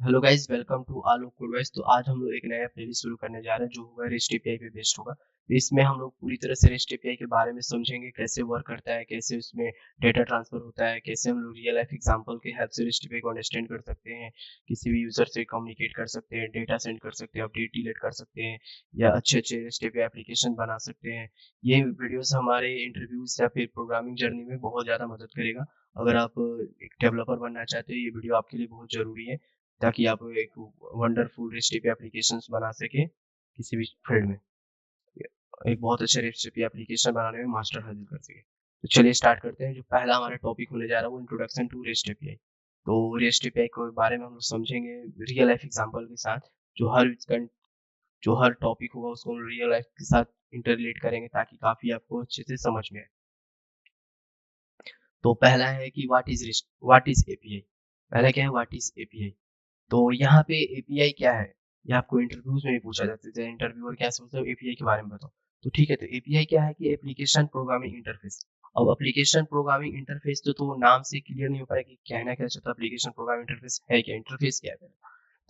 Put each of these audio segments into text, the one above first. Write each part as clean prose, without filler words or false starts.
Hello guys, welcome to आलोक कोडवाइस। तो आज हम लोग एक नया प्लेलिस्ट शुरू करने जा रहे हैं जो होगा रेस्ट एपीआई पे बेस्ड होगा। तो इसमें हम लोग पूरी तरह से रेस्ट एपीआई के बारे में समझेंगे, कैसे वर्क करता है, कैसे उसमें डेटा ट्रांसफर होता है, कैसे हम लोग रियल लाइफ एग्जांपल के हेल्प से रेस्ट एपीआई को अंडरस्टैंड कर सकते हैं, किसी भी यूजर से कम्युनिकेट कर सकते हैं, डेटा सेंड कर सकते हैं, अपडेट डिलीट कर सकते हैं, या अच्छे अच्छे रेस्ट एपीआई एप्लीकेशन बना सकते हैं। ये वीडियोस हमारे इंटरव्यूज या फिर प्रोग्रामिंग जर्नी में बहुत ज़्यादा मदद करेगा। अगर आप एक डेवलपर बनना चाहते हो, ये वीडियो आपके लिए बहुत ज़रूरी है, ताकि आप एक वंडरफुल रेसिपी एप्लीकेशंस बना सकें किसी भी फील्ड में। एक बहुत अच्छा रेसिपी एप्लीकेशन बनाने में मास्टर हासिल कर सके। तो चलिए स्टार्ट करते हैं। जो पहला हमारा टॉपिक होने जा रहा है वो इंट्रोडक्शन टू रेस्ट एपीआई। तो रेस्ट एपीआई के बारे में हम लोग समझेंगे रियल लाइफ एग्जांपल के साथ। जो हर जो हर टॉपिक होगा उसको हम रियल लाइफ के साथ इंटरलेट करेंगे ताकि काफी आपको अच्छे से समझ में आए। तो पहला है कि व्हाट इज एपीआई। पहला क्या है, व्हाट इज एपीआई। तो यहाँ पे एपीआई क्या है, ये आपको इंटरव्यूज में भी पूछा जाता है। इंटरव्यूअर क्या सोचता है, एपीआई के बारे में बताओ। तो ठीक है, तो एपीआई क्या है कि एप्लीकेशन प्रोग्रामिंग इंटरफेस। अब एप्लीकेशन प्रोग्रामिंग इंटरफेस तो नाम से क्लियर नहीं हो पाएगा कि कहना क्या चाहता है, एप्लीकेशन प्रोग्रामिंग इंटरफेस है क्या, इंटरफेस क्या है।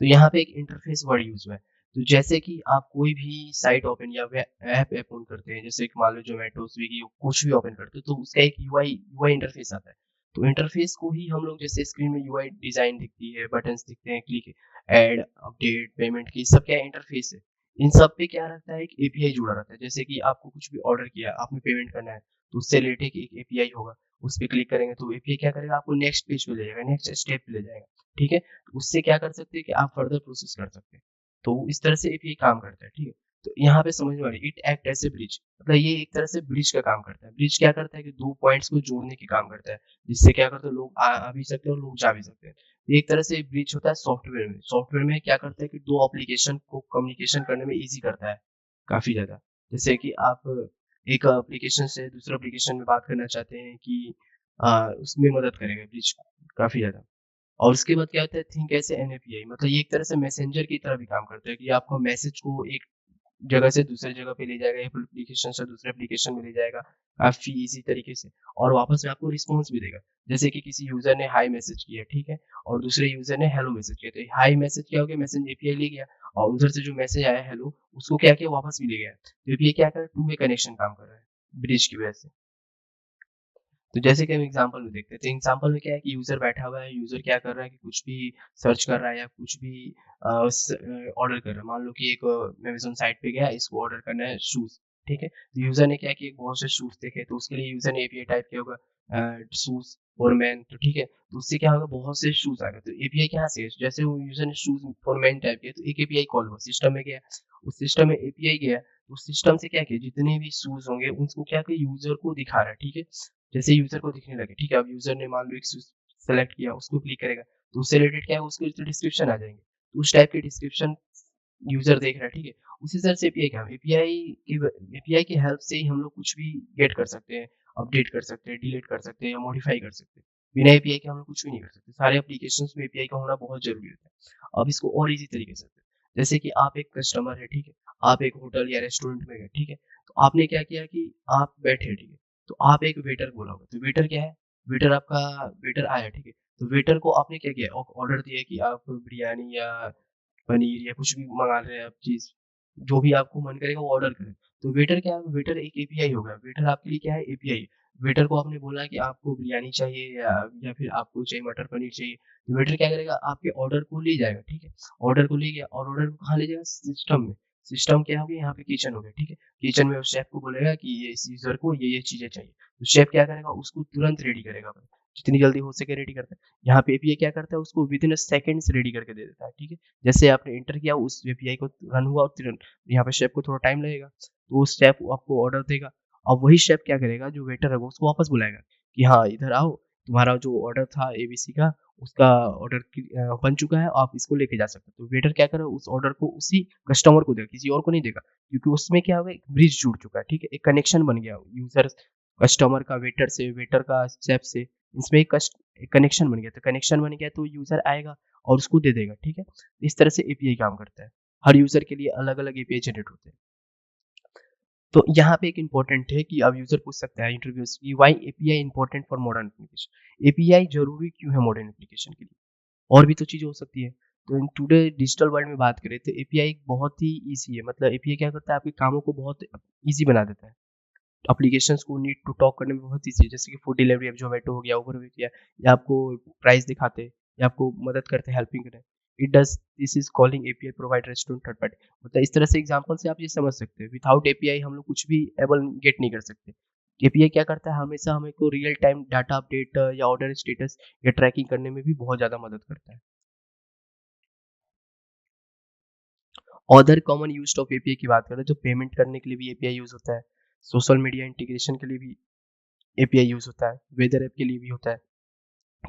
तो यहाँ पे एक इंटरफेस वर्ड यूज हुआ है। तो जैसे कि आप कोई भी साइट ओपन या ऐप ओपन करते हैं, जैसे कि मान लो जोमेटो, स्विगी, कुछ भी ओपन करते हो, तो उसका एक यूआई यूआई इंटरफेस आता है। तो इंटरफेस को ही हम लोग, जैसे स्क्रीन में यूआई डिजाइन दिखती है, बटन्स दिखते हैं, क्लिक, ऐड, अपडेट, पेमेंट की, सब क्या इंटरफेस है। इन सब पे क्या रहता है, एक एपीआई जुड़ा रहता है। जैसे कि आपको कुछ भी ऑर्डर किया, आपने पेमेंट करना है, तो उससे रिलेटेड एक एपीआई होगा। उस पर क्लिक करेंगे तो एपीआई क्या करेगा, आपको नेक्स्ट पेज पे ले जाएगा, नेक्स्ट स्टेप पे ले जाएगा। ठीक है, उससे क्या कर सकते हैं कि आप फर्दर प्रोसेस कर सकते हैं। तो इस तरह से एपीआई काम करता है। ठीक है, तो यहाँ पे समझ में आ रही है, it act as a bridge. मतलब ये एक तरह से ब्रिज का काम करता है। ब्रिज क्या करता है कि दो पॉइंट्स को जोड़ने के काम करता है, जिससे क्या करते हैं, लोग आ भी सकते हैं और लोग जा भी सकते हैं। ये एक तरह से ब्रिज होता है सॉफ्टवेयर में। सॉफ्टवेयर में क्या करता है कि दो एप्लीकेशन को कम्युनिकेशन करने में ईजी करता है काफी ज्यादा। जैसे कि आप एक एप्लीकेशन से दूसरे एप्लीकेशन में बात करना चाहते हैं कि उसमें मदद करेगा ब्रिज काफी ज्यादा। और उसके बाद क्या होता है, थिंक ऐसे एनएपीआई, मतलब ये एक तरह से मैसेंजर की तरह भी काम करता है कि आपको मैसेज को एक जगह से दूसरी जगह पे ले जाएगा, एक एप्लीकेशन से दूसरे एप्लीकेशन में ले जाएगा काफी इजी तरीके से, और वापस में आपको रिस्पॉन्स भी देगा। जैसे कि किसी यूजर ने हाई मैसेज किया, ठीक है, और दूसरे यूजर ने हेलो मैसेज किया, तो हाई मैसेज क्या हो गया, मैसेज एपीआई ले गया, और उधर से जो मैसेज आया हेलो, उसको क्या किया, वापस भी ले गया। तो एपीआई क्या कर रहा है, टू वे कनेक्शन काम कर रहा है ब्रिज की वजह से। तो जैसे कि हम एग्जांपल में देखते हैं, तो एग्जांपल में क्या है कि यूजर बैठा हुआ है, यूजर क्या कर रहा है कि कुछ भी सर्च कर रहा है या कुछ भी ऑर्डर कर रहा है। मान लो कि एक अमेज़न साइट पे गया, इसको ऑर्डर करना है शूज। ठीक है, तो यूजर ने क्या किया, बहुत से शूज देखे, तो उसके लिए यूजर ने एपीआई टाइप किया होगा शूज फॉर मैन। तो ठीक है, तो उससे क्या होगा, बहुत से शूज आ गए। तो एपीआई कहाँ से है? जैसे वो यूजर ने शूज फॉर मैन टाइप किया, तो एक एपीआई कॉल हुआ, सिस्टम में गया, उस सिस्टम में एपीआई गया, तो सिस्टम से क्या किया, जितने भी शूज होंगे उनको क्या किया, यूजर को दिखा रहा है। ठीक है, जैसे यूजर को दिखने लगे, ठीक है, अब यूजर ने मान लो एक सेलेक्ट किया, उसको क्लिक करेगा, तो उससे रिलेटेड क्या है, उसके डिस्क्रिप्शन आ जाएंगे, तो उस टाइप के डिस्क्रिप्शन यूजर देख रहा है। ठीक है, उसी तरह से एपीआई का, एपीआई की हेल्प से ही हम लोग कुछ भी गेट कर सकते हैं, अपडेट कर सकते हैं, डिलीट कर सकते हैं या मॉडिफाई कर सकते हैं। बिना एपीआई के हम लोग कुछ भी नहीं कर सकते। सारे एप्लीकेशन में एपीआई का होना बहुत जरूरी होता है। अब इसको और इजी तरीके से, जैसे कि आप एक कस्टमर है, ठीक है, आप एक होटल या रेस्टोरेंट में गए, ठीक है, तो आपने क्या किया कि आप बैठे, ठीक है, तो आप एक वेटर बोला होगा, तो वेटर क्या है, वेटर आया, ठीक है, तो वेटर को आपने क्या किया, ऑर्डर दिया कि आप बिरयानी या पनीर या कुछ भी मंगा रहे हैं आप चीज, जो भी आपको मन करेगा वो ऑर्डर करें। तो वेटर क्या है, वेटर एक एपीआई होगा। वेटर आपके लिए क्या है, एपीआई। वेटर को आपने बोला कि आपको बिरयानी चाहिए या फिर आपको चाहिए मटर पनीर चाहिए, तो वेटर क्या करेगा, आपके ऑर्डर को ले जाएगा। ठीक है, ऑर्डर को ले गया, और ऑर्डर को कहाँ ले जाएगा, सिस्टम में। सिस्टम क्या हो गया, यहाँ पे किचन हो गया। ठीक है, किचन में उस शेफ को बोलेगा कि ये इस यूजर को ये चीजें चाहिए, तो शेफ क्या करेगा, उसको तुरंत रेडी करेगा भाई, जितनी जल्दी हो सके रेडी करता है। यहाँ पे एपीआई क्या करता है, उसको विद इन सेकंड्स रेडी करके दे देता है। ठीक है, जैसे आपने एंटर किया, उस एपीआई को रन हुआ, और तुरंत यहाँ पे शेफ को थोड़ा टाइम लगेगा, तो उस शेफ आपको ऑर्डर देगा। अब वही शेफ क्या करेगा, जो वेटर है वो उसको वापस बुलाएगा कि हाँ इधर आओ, तुम्हारा जो ऑर्डर था एबीसी का, उसका ऑर्डर बन चुका है, आप इसको लेके जा सकते हो। तो वेटर क्या करे, उस ऑर्डर को उसी कस्टमर को देगा, किसी और को नहीं देगा, क्योंकि उसमें क्या होगा, एक ब्रिज जुड़ चुका है। ठीक है, एक कनेक्शन बन गया यूजर कस्टमर का वेटर से, वेटर का शेफ से, इसमें एक कनेक्शन बन गया। तो कनेक्शन बन गया तो यूजर आएगा और उसको दे देगा। ठीक है, इस तरह से एपीआई काम करता है। हर यूजर के लिए अलग अलग एपीआई जनरेट होते हैं। तो यहाँ पे एक इंपॉर्टेंट है कि अब यूजर पूछ सकता है इंटरव्यू की, why API important for modern application. API जरूरी क्यों है मॉडर्न एप्लीकेशन के लिए, और भी तो चीजें हो सकती है। तो इन टुडे डिजिटल वर्ल्ड में बात करें तो एपीआई बहुत ही ईज़ी है, मतलब एपीआई क्या करता है आपके कामों को बहुत ईज़ी बना देता है। एप्लीकेशंस को नीड टू टॉक करने में बहुत ईज़ी है, जैसे कि फूड डिलीवरी ऐप ज़ोमैटो हो गया, उबर हो गया, या आपको प्राइस दिखाते हैं या आपको मदद करते हैं, हेल्पिंग करते हैं। It does this is calling API provide restaurant third party, मतलब इस तरह से एग्ज़ाम्पल से आप ये समझ सकते हैं, विथआउट एपीआई हम लोग कुछ भी एबल गेट नहीं कर सकते। एपीआई क्या करता है, हमेशा हमें को रियल टाइम डाटा अपडेट या ऑर्डर स्टेटस या ट्रैकिंग करने में भी बहुत ज़्यादा मदद करता है। Other common use of API की बात करें तो पेमेंट करने के लिए भी एपीआई यूज़ होता है, सोशल मीडिया इंटीग्रेशन के लिए भी एपीआई यूज़ होता है, वेदर ऐप के लिए भी होता है।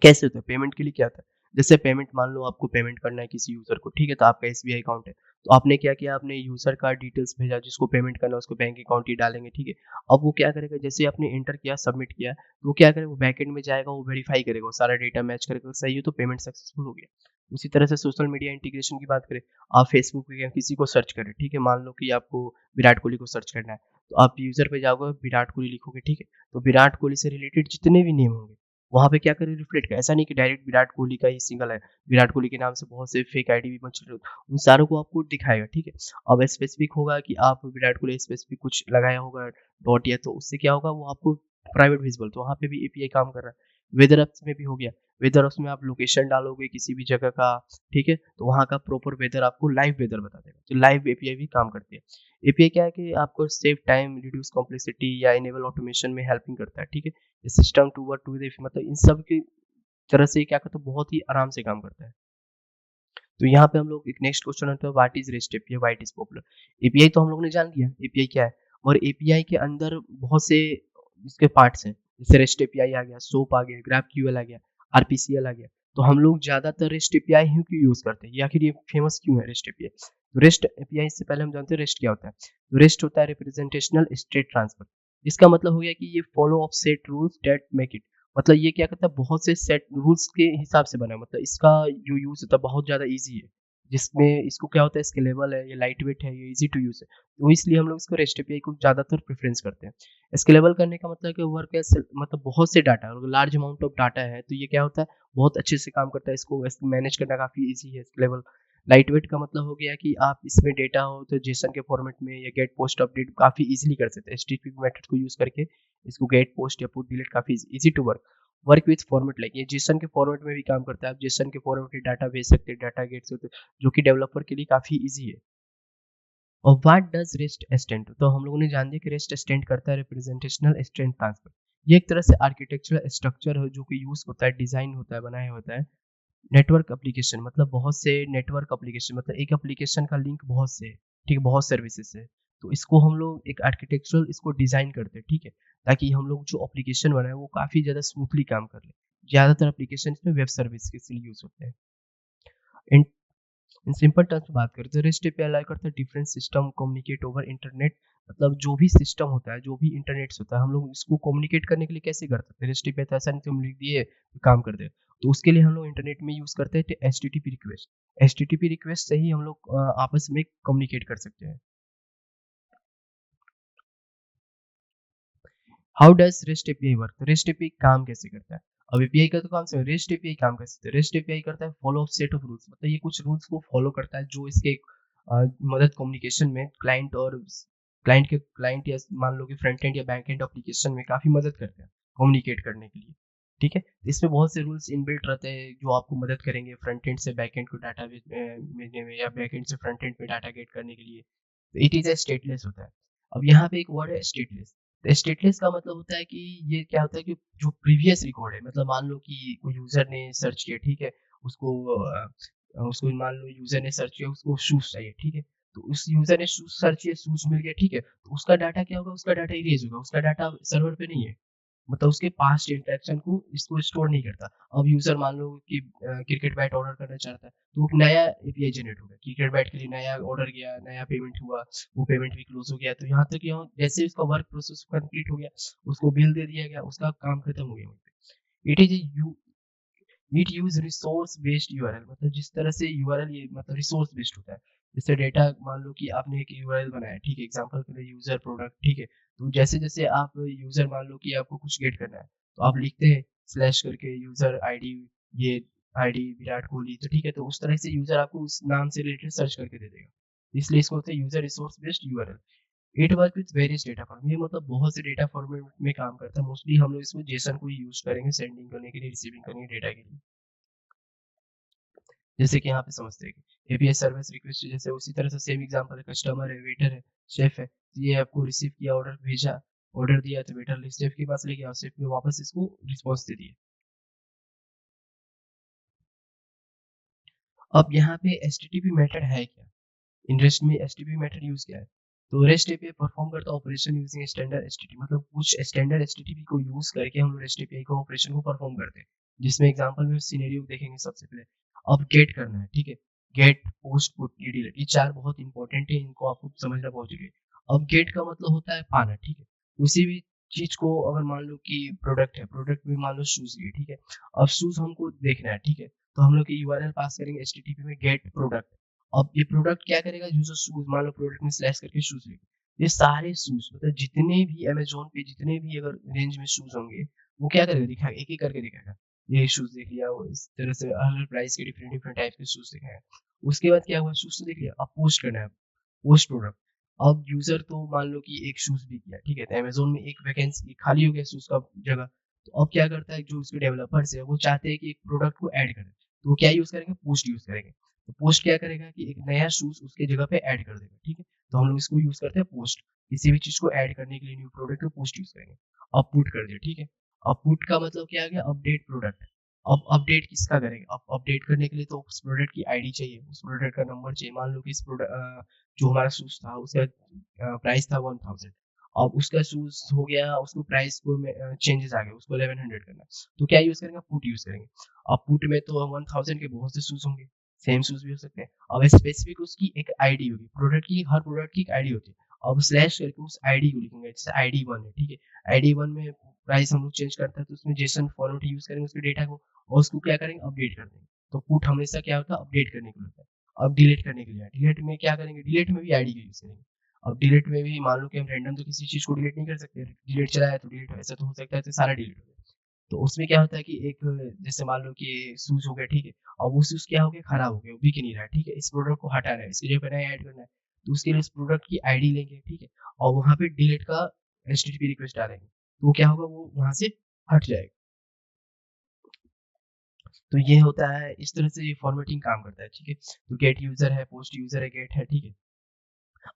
कैसे होता है? पेमेंट के लिए क्या होता है? जैसे पेमेंट, मान लो आपको पेमेंट करना है किसी यूज़र को, ठीक है? तो आपका एसबीआई अकाउंट है। तो आपने क्या किया, आपने यूज़र का डिटेल्स भेजा, जिसको पेमेंट करना है उसको बैंक अकाउंट ही डालेंगे, ठीक है? अब वो क्या करेगा, जैसे ही आपने एंटर किया, सबमिट किया, तो वो क्या करेगा, वो बैकएंड में जाएगा, वो वेरीफाई करेगा, वो सारा डेटा मैच करेगा, सही है तो पेमेंट सक्सेसफुल हो गया। उसी तरह से सोशल मीडिया इंटीग्रेशन की बात करें, आप फेसबुक पे या किसी को सर्च करें, ठीक है? मान लो कि आपको विराट कोहली को सर्च करना है, तो आप यूज़र पे जाओगे, विराट कोहली लिखोगे, ठीक है? तो विराट कोहली से रिलेटेड जितने भी नेम होंगे, वहाँ पे क्या करें, रिफ्लेक्ट करें। ऐसा नहीं कि डायरेक्ट विराट कोहली का ही सिंगल है, विराट कोहली के नाम से बहुत से फेक आईडी भी बन चुके हैं, उन सारों को आपको दिखाएगा, ठीक है? अब स्पेसिफिक होगा कि आप विराट कोहली स्पेसिफिक कुछ लगाया होगा डॉट, या तो उससे क्या होगा, वो आपको प्राइवेट विजिबल, तो वहाँ पे भी एपीआई काम कर रहा है। वेदर ऐप्स में भी हो गया, वेदर ऐप्स में आप लोकेशन डालोगे किसी भी जगह का, ठीक है? तो वहाँ का प्रॉपर वेदर आपको लाइव वेदर बता देगा, तो लाइव एपीआई भी काम करती है। एपीआई क्या है कि आपको सेव टाइम, रिड्यूस कॉम्प्लेक्सिटी या इनेबल ऑटोमेशन में हेल्पिंग करता है, ठीक है? System to work to the, मतलब इन सब की तरह से क्या करता है, बहुत ही आराम से काम करता है। तो यहाँ पे हम लोग एक नेक्स्ट क्वेश्चन आता है, what is rest API, why it is popular. API तो हम लोग ने जान लिया एपीआई क्या है, और एपीआई के अंदर बहुत से इसके पार्ट्स हैं, जैसे रेस्ट एपीआई आ गया, सोप आ गया, ग्राफ क्यूएल आ गया, आरपीसीएल आ गया। तो हम लोग ज्यादातर रेस्ट एपीआई ही क्यों यूज करते हैं, या आखिर ये फेमस क्यों है रेस्ट एपीआई? तो रेस्ट एपीआई से पहले हम जानते हैं रेस्ट क्या होता है। तो रेस्ट होता है रिप्रेजेंटेशनल स्टेट ट्रांसफर। इसका मतलब हो गया कि ये follow of set rules that make it, मतलब ये क्या करता है, बहुत से सेट रूल्स के हिसाब से बना है, मतलब इसका जो यूज़ होता है बहुत ज़्यादा ईज़ी है, जिसमें इसको क्या होता है, स्केलेबल है, ये लाइट वेट है, ये ईज़ी टू यूज़ है। तो इसलिए हम लोग इसको रेस्ट एपीआई को ज़्यादातर प्रेफ़रेंस करते हैं। स्केलेबल करने का मतलब है कि वर्क एज़, मतलब बहुत से डाटा, अगर लार्ज अमाउंट ऑफ डाटा है, तो ये क्या होता है, बहुत अच्छे से काम करता है, इसको मैनेज करना काफ़ी ईज़ी है। स्केलेबल लाइट वेट का मतलब हो गया कि आप इसमें डेटा हो तो जेसन के फॉर्मेट में या गेट पोस्ट अपडेट काफ़ी ईज़िली कर सकते हैं। एचटीटीपी मेथड को यूज़ करके इसको गेट पोस्ट या पुट डिलीट काफ़ी easy to work. Work with format, like ये जेसन के फॉर्मेट में भी काम करता है, आप जेसन के फॉर्मेट में डाटा भेज सकते हैं, डाटा गेट से होते हैं, जो कि डेवलपर के लिए काफ़ी ईज़ी है। और व्हाट डज़ रेस्ट स्टैंड, तो हम लोगों ने जान दिया कि रेस्ट स्टैंड करता है रिप्रेजेंटेशनल स्ट्रेंथ ट्रांसफर। ये एक तरह से आर्किटेक्चरल स्ट्रक्चर है जो कि यूज़ होता है, डिज़ाइन होता है, बनाया होता है। नेटवर्क एप्लीकेशन, मतलब बहुत से नेटवर्क एप्लीकेशन, मतलब एक एप्लीकेशन का लिंक बहुत से है, ठीक है, बहुत सर्विसेज है। तो इसको हम लोग एक आर्किटेक्चरल इसको डिज़ाइन करते हैं, ठीक है? ताकि हम लोग जो एप्लीकेशन बनाए वो काफ़ी ज़्यादा स्मूथली काम कर ले। ज़्यादातर एप्लीकेशन इसमें वेब सर्विस के लिए यूज़ होते हैं। इन इन सिंपल टर्म्स में बात करें तो रेस्ट एपीआई अलाउ करता है different system communicate over internet, मतलब जो भी सिस्टम होता है, जो भी इंटरनेट से होता है, हम लोग इसको कम्युनिकेट करने के लिए कैसे करते हैं, रेस्ट एपीआई तो ऐसा नहीं कि हम लिख दिए तो काम कर दे। तो उसके लिए हम लोग इंटरनेट में यूज करते हैं एचटीटीपी रिक्वेस्ट। एचटीटीपी रिक्वेस्ट से ही हम लोग आपस में कम्युनिकेट कर सकते हैं। How does rest API work, तो रेस्ट एपीआई काम कैसे करता है? अब एपीआई का तो काम से रेस्ट एपीआई काम कैसे, रेस्ट एपीआई करता है फॉलो सेट ऑफ रूल्स, मतलब ये कुछ रूल्स को फॉलो करता है जो इसके मदद कम्युनिकेशन में क्लाइंट और क्लाइंट या मान लो कि फ्रंट एंड या बैक एंड एप्लीकेशन में काफी मदद करते हैं कम्युनिकेट करने के लिए, ठीक है? तो इसमें बहुत से रूल्स इनबिल्ट रहते हैं जो आपको मदद करेंगे फ्रंट एंड से बैक एंड को डाटा भेजने में, या बैक एंड से फ्रंट एंड में डाटा गेट करने के लिए। इट इज ए स्टेटलेस होता है। अब यहाँ पे एक वर्ड है स्टेटलेस। तो स्टेटलेस का मतलब होता है कि ये क्या होता है कि जो प्रीवियस रिकॉर्ड है, मतलब मान लो कि कोई यूजर ने सर्च किया, ठीक है? उसको उसको मान लो यूजर ने सर्च किया, उसको शूज चाहिए, ठीक है? तो उस यूजर ने शूज सर्च किया, शूज मिल गया, ठीक है? तो उसका डाटा क्या होगा, उसका डाटा इरेज होगा, उसका डाटा सर्वर पे नहीं है, मतलब उसके पास्ट इंटरेक्शन को इसको स्टोर नहीं करता। अब यूज़र मान लो कि क्रिकेट बैट ऑर्डर करना चाहता है, तो एक नया एपीआई जनरेट होगा। क्रिकेट बैट के लिए नया ऑर्डर गया, नया पेमेंट हुआ, वो पेमेंट भी क्लोज़ हो गया। तो यहाँ तक यहाँ जैसे उसका वर्क प्रोसेस कंप्लीट हो गया, उसको बिल दे दिया गया, उसका काम खत्म हो गया वहीं पे। It is a you it use resource based URL, मतलब जिस तरह से यूआरएल ये मतलब रिसोर्स बेस्ड होता है। जैसे डेटा, मान लो कि आपने एक यूआरएल बनाया, ठीक है, एग्जांपल के लिए यूजर प्रोडक्ट, ठीक है? तो जैसे जैसे आप यूजर मान लो कि आपको कुछ गेट करना है, तो आप लिखते हैं स्लैश करके यूजर आईडी, ये आईडी विराट कोहली, तो ठीक है, तो उस तरह से यूजर आपको उस नाम से रिलेटेड सर्च करके दे देगा, इसलिए इसको होता है user resource based URL. It work with various data format, ये मतलब बहुत से डेटा फॉर्मेट में काम करता है। मोस्टली हम लोग इसमें जेसन को यूज करेंगे सेंडिंग करने के लिए, रिसीविंग करने के डेटा के लिए। जैसे कि यहाँ पे समझते हैं कि एपीआई सर्विस रिक्वेस्ट, जैसे उसी तरह से सेम एग्जांपल है, कस्टमर है, वेटर है, शेफ है, तो ये आपको रिसीव किया, ऑर्डर भेजा, ऑर्डर दिया, तो वेटर शेफ के पास ले गया, शेफ ने वापस इसको रिस्पॉन्स दे दिया। अब यहाँ पे एचटीटीपी मेथड है क्या, इन रेस्ट में एचटीटीपी मेथड यूज किया है। तो रेस्ट एपीआई परफॉर्म करता है ऑपरेशन यूजिंग स्टैंडर्ड एचटीटीपी, मतलब कुछ स्टैंडर्ड एचटीटीपी को यूज करके हम लोग रेस्ट एपीआई को ऑपरेशन को परफॉर्म करते हैं, जिसमें एग्जांपल में सिनेरियो देखेंगे सबसे पहले। अब गेट करना है, ठीक है, गेट, पोस्ट, पुट, डिलीट, ये चार बहुत इंपॉर्टेंट है, इनको आपको समझना बहुत जरूरी है। अब गेट का मतलब होता है पाना, ठीक है, किसी भी चीज को, अगर मान लो कि प्रोडक्ट है, प्रोडक्ट में मान लो शूज है, ठीक है, अब शूज हमको देखना है, ठीक है, तो हम लोग यूआरएल पास करेंगे एचटीटीपी में गेट प्रोडक्ट। अब ये प्रोडक्ट क्या करेगा, जो जो शूज मान लो प्रोडक्ट में स्लैश करके शूज लेगा, ये सारे शूज मतलब जितने भी अमेजोन पे जितने भी अगर रेंज में शूज होंगे, वो क्या करेगा, दिखाएगा, एक एक करके दिखाएगा, ये शूज देख लिया, वो इस तरह से हर प्राइस के डिफरेंट डिफरेंट टाइप के शूज दिखाएगा। उसके बाद क्या हुआ, शूज तो देख लिया, अब पोस्ट करना है, पोस्ट प्रोडक्ट। अब यूजर तो मान लो कि एक शूज भी किया, ठीक है, तो अमेजोन में एक वैकेंसी खाली हो गया शूज का जगह, तो अब क्या करता है, जो उसके डेवलपर्स है वो चाहते हैं कि एक प्रोडक्ट को ऐड करें, तो वो क्या यूज करेंगे, पोस्ट यूज करेंगे। तो पोस्ट क्या करेगा कि एक नया शूज उसके जगह पे ऐड कर देगा, ठीक है, तो हम लोग इसको यूज करते हैं पोस्ट, किसी भी चीज को ऐड करने के लिए न्यू प्रोडक्ट को पोस्ट यूज करेंगे। अब पुट कर दिया, ठीक है, अब पुट का मतलब क्या आ गया, अपडेट प्रोडक्ट। अब अपडेट किसका करेंगे, अब अपडेट करने के लिए तो उस प्रोडक्ट की आईडी चाहिए, उस प्रोडक्ट का नंबर चाहिए, मान लो कि इस प्रोडक्ट जो हमारा शूज था उसका प्राइस था 1000, अब उसका शूज हो गया, उसको प्राइस को चेंजेस आ गए, उसको 1100 करना, तो क्या यूज करेंगे, पुट यूज करेंगे। अब पुट में तो 1000 के बहुत से शूज होंगे, सेम शूज भी हो सकते हैं, अब स्पेसिफिक उसकी एक आईडी होगी, प्रोडक्ट की, हर प्रोडक्ट की एक आईडी होती है, अब स्लैश करके उस आईडी को लिखेंगे, जैसे आईडी 1 है, ठीक है, आईडी 1 में प्राइस हम लोग चेंज करते हैं, तो उसमें जेसन फॉर्मेट यूज करेंगे उसके डेटा को, और उसको क्या करेंगे, अपडेट कर देंगे। तो पुट हमेशा क्या होता है, अपडेट करने के लिए होता है। अब डिलीट करने के लिए, डिलीट में क्या करेंगे, डिलीट में भी आईडी का यूज करेंगे। अब डिलीट में भी मान लो कि हम रैंडम तो किसी चीज को डिलीट नहीं कर सकते, डिलीट चला है तो डिलीट, ऐसा तो हो सकता है तो सारा डिलीट हो गया। तो उसमें क्या होता है कि एक, जैसे मान लो कि शूज हो गया, ठीक है, और वो शूज क्या हो गया, खराब हो गया, वो बिक नहीं रहा है, ठीक है, इस प्रोडक्ट को हटाना है, इसकी जगह पे नया ऐड करना है, तो उसके लिए इस प्रोडक्ट की आईडी लेंगे, ठीक है, और वहां पे डिलीट का एचटीटीपी रिक्वेस्ट डालेंगे, तो वो क्या होगा, वो वहां से हट जाएगा। तो ये होता है, इस तरह से ये फॉर्मेटिंग काम करता है, ठीक है। तो गेट यूजर है, पोस्ट यूजर है, गेट है, ठीक है।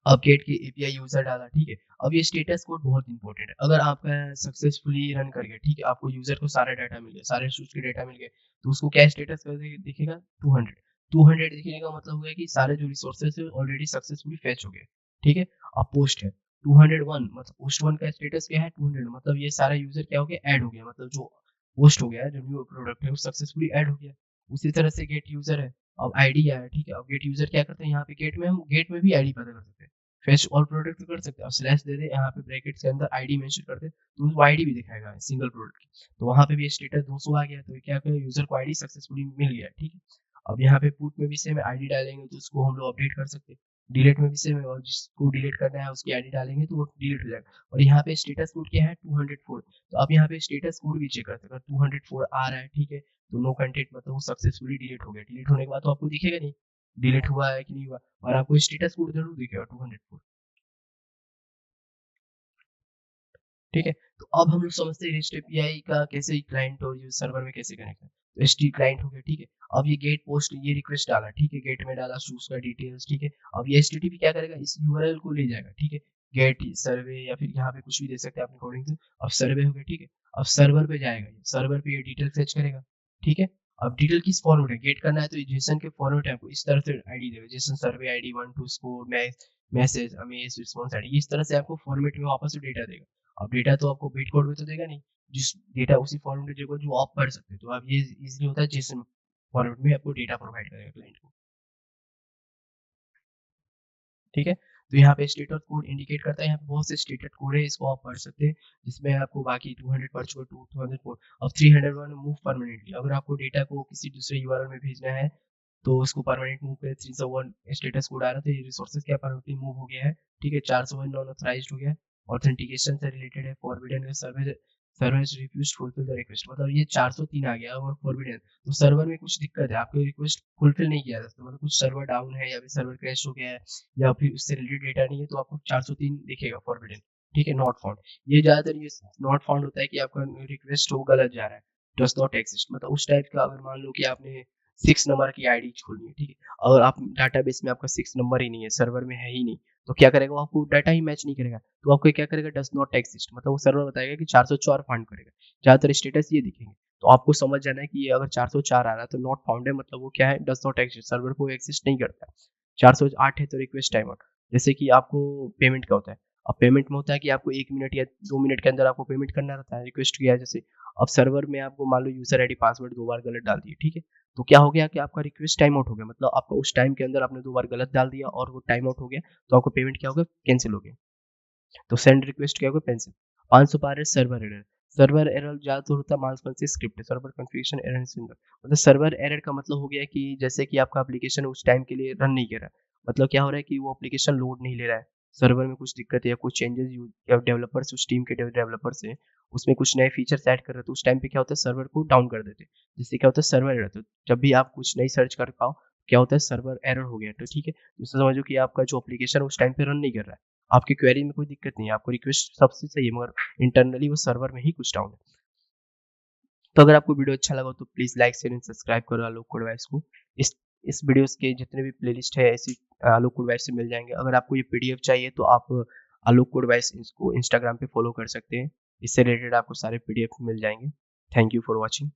अब गेट की एपीआई यूजर डाला, ठीक है। अब ये स्टेटस कोड बहुत इंपॉर्टेंट है, अगर आपका सक्सेसफुली रन कर गया, ठीक है, आपको यूजर को सारा डाटा मिल गया, सारे शूज के डाटा मिल गए, तो उसको क्या स्टेटस कर दिखेगा, 200। 200 दिखने का मतलब हुआ कि सारे जो रिसोर्सेज है ऑलरेडी सक्सेसफुली फेच हो गए, ठीक है। अब पोस्ट है 201, मतलब पोस्ट 1 का स्टेटस क्या है, 200, मतलब ये सारा यूजर क्या हो गया, ऐड हो गया, मतलब जो पोस्ट हो गया, जो न्यू प्रोडक्ट है वो सक्सेसफुली ऐड हो गया। उसी तरह से गेट यूजर है, अब आईडी आया, ठीक है, अब गेट यूजर क्या करते हैं, यहाँ पे गेट में हम गेट में भी आईडी पता कर सकते हैं, फेच ऑल प्रोडक्ट तो कर सकते हैं, अब स्लैश दे दे, यहाँ पे ब्रैकेट के अंदर आईडी मेंशन कर दे, तो वो आईडी भी दिखाएगा सिंगल प्रोडक्ट की, तो वहां पे भी स्टेटस 200 आ गया, तो क्या करें, यूजर को आईडी सक्सेसफुली मिल गया, ठीक है। अब यहाँ पे पुट में भी सेम आईडी डालेंगे तो उसको हम लोग अपडेट कर सकते हैं, डिलीट में भी सेम है, और जिसको डिलीट करना है उसकी आईडी डालेंगे तो वो डिलीट हो जाएगा। और यहाँ पे स्टेटस कोड क्या है, 204, तो आप यहाँ पे स्टेटस कोड भी चेक कर सकते हैं, अगर 204 आ रहा है, ठीक है, तो नो कंटेंट, मतलब वो सक्सेसफुली डिलीट हो गया, डिलीट होने के बाद तो आपको दिखेगा नहीं डिलीट हुआ है कि नहीं हुआ, और आपको स्टेटस कोड जरूर दिखेगा 204, ठीक है। तो अब हम लोग समझते हैं रेस्ट एपीआई का कैसे क्लाइंट और यूजर सर्वर में कैसे कनेक्ट है। तो एचटी क्लाइंट हो गया, ठीक है। अब ये गेट पोस्ट ये रिक्वेस्ट डाला, ठीक है, गेट में डाला शूज का डिटेल्स, ठीक है। अब ये एचटीटीपी क्या करेगा, इस यूआरएल को ले जाएगा, ठीक है, गेट सर्वे या फिर यहाँ पे कुछ भी दे सकते हैं अपने अकॉर्डिंग से। अब सर्वे हो गया, ठीक है, अब सर्वर पे जाएगा, ये सर्वर पे ये डिटेल फेच करेगा, ठीक है। अब डिटेल किस फॉर्मेट है, गेट करना है तो जेसन के फॉर्मेट है, आपको इस तरह से आईडी देगा, JSON survey ID 1 2 score message amaze response ID, इस तरह से आपको फॉर्मेट में वापस से डेटा देगा। अब डेटा तो आपको बिट कोड में तो देगा नहीं, जिस डेटा उसी फॉर्मेट में देगा जो आप पढ़ सकते हो, तो अब ये इजीली होता है जेसन फॉर्मेट में आपको डेटा प्रोवाइड करेगा क्लाइंट को, ठीक है। तो यहाँ पे स्टेटस कोड इंडिकेट करता है, यहाँ पे बहुत से स्टेटस कोड है, इसको आप पढ़ सकते हैं, जिसमें आपको बाकी 200 पढ़ चुके, 2004, अब 301 मूव परमानेंटली, अगर आपको डेटा को किसी दूसरे यूआरएल में भेजना है तो उसको परमानेंट मूव पे 301 स्टेटस कोड आ रहा था, ये रिसोर्सेज क्या परमानेंटली मूव हो गया है, ठीक है। 401 नॉन ऑथराइज्ड हो गया है, ऑथेंटिकेशन से रिलेटेड है, forbidden service server has refused fulfil the request, मतलब ये 403 आ गया और फॉरबिडन, तो सर्वर में कुछ दिक्कत है, आपकी रिक्वेस्ट फुलफिल नहीं किया जा सकता, मतलब कुछ सर्वर डाउन है या फिर सर्वर क्रैश हो गया है या फिर उससे रिलेटेड डेटा नहीं है, तो आपको 403 दिखेगा फॉरबिडन, ठीक है, नॉट फाउंड। ये ज़्यादातर ये नॉट फाउंड होता है कि आपका रिक्वेस्ट वो गलत जा रहा है, डज नॉट एग्जिस्ट, मतलब उस टाइप का, अगर मान लो कि आपने 6 नंबर की आईडी खोलनी है, ठीक है, और आप डाटाबेस में आपका 6 नंबर ही नहीं है, सर्वर में है ही नहीं, तो क्या करेगा वो, आपको डाटा ही मैच नहीं करेगा, तो आपको क्या करेगा, डज नॉट एग्जिस्ट, मतलब वो सर्वर बताएगा कि 404 फाइंड करेगा, ज़्यादातर स्टेटस ये दिखेंगे, तो आपको समझ जाना है कि ये अगर 404 आ रहा है तो नॉट फाउंड है, मतलब वो क्या है, डज नॉट एग्जिस्ट, सर्वर को एग्जिस्ट नहीं करता है। 408 है तो रिक्वेस्ट टाइम आउट, जैसे कि आपको पेमेंट का होता है, अब पेमेंट में होता है कि आपको 1 मिनट या 2 मिनट के अंदर आपको पेमेंट करना रहता है, रिक्वेस्ट किया है जैसे, अब सर्वर में आपको मान लो यूजर आईडी पासवर्ड 2 बार गलत डाल दिए, ठीक है, तो क्या हो गया कि आपका रिक्वेस्ट टाइम आउट हो गया, मतलब आपका उस टाइम के अंदर आपने 2 बार गलत डाल दिया और वो टाइम आउट हो गया, तो आपको पेमेंट क्या हो गया, कैंसिल हो गया, तो सेंड रिक्वेस्ट क्या होगा, पेंसिल। 512 है सर्वर एरर, सर्वर एरर ज्यादातर होता है मालफंसी स्क्रिप्ट, सर्वर कॉन्फ़िगरेशन एरर सिंडरोम, मतलब सर्वर एरर का मतलब हो गया कि जैसे कि आपका एप्लीकेशन उस टाइम के लिए रन नहीं कर रहा है, मतलब क्या हो रहा है कि वो एप्लीकेशन लोड नहीं ले रहा है, सर्वर में कुछ दिक्कत है या कुछ चेंजेस या डेवलपर्स, उस टीम के डेवलपर्स हैं, उसमें कुछ नए फीचर्स ऐड कर रहे हैं, तो उस टाइम पे क्या होता है, सर्वर को डाउन कर देते हैं, जिससे क्या होता है, सर्वर एरर, तो जब भी आप कुछ नहीं सर्च कर पाओ, क्या होता है, सर्वर एरर हो गया, तो ठीक है, जैसे समझो कि आपका जो एप्लीकेशन उस टाइम पे रन नहीं कर रहा है, आपकी क्वेरी में कोई दिक्कत नहीं है, आपको रिक्वेस्ट सबसे सही है, मगर इंटरनली वो सर्वर में ही कुछ डाउन है। तो अगर आपको वीडियो अच्छा लगा हो तो please like share and subscribe करो आलोक कोड वाइब्स को। इस वीडियोस के जितने भी प्लेलिस्ट है ऐसी आलोक कोड वाइब्स से मिल जाएंगे। अगर आपको ये पीडीएफ चाहिए तो आप आलोक कोड वाइब्स इसको इंस्टाग्राम पे फॉलो कर सकते हैं, इससे रिलेटेड आपको सारे पीडीएफ मिल जाएंगे। Thank you for watching.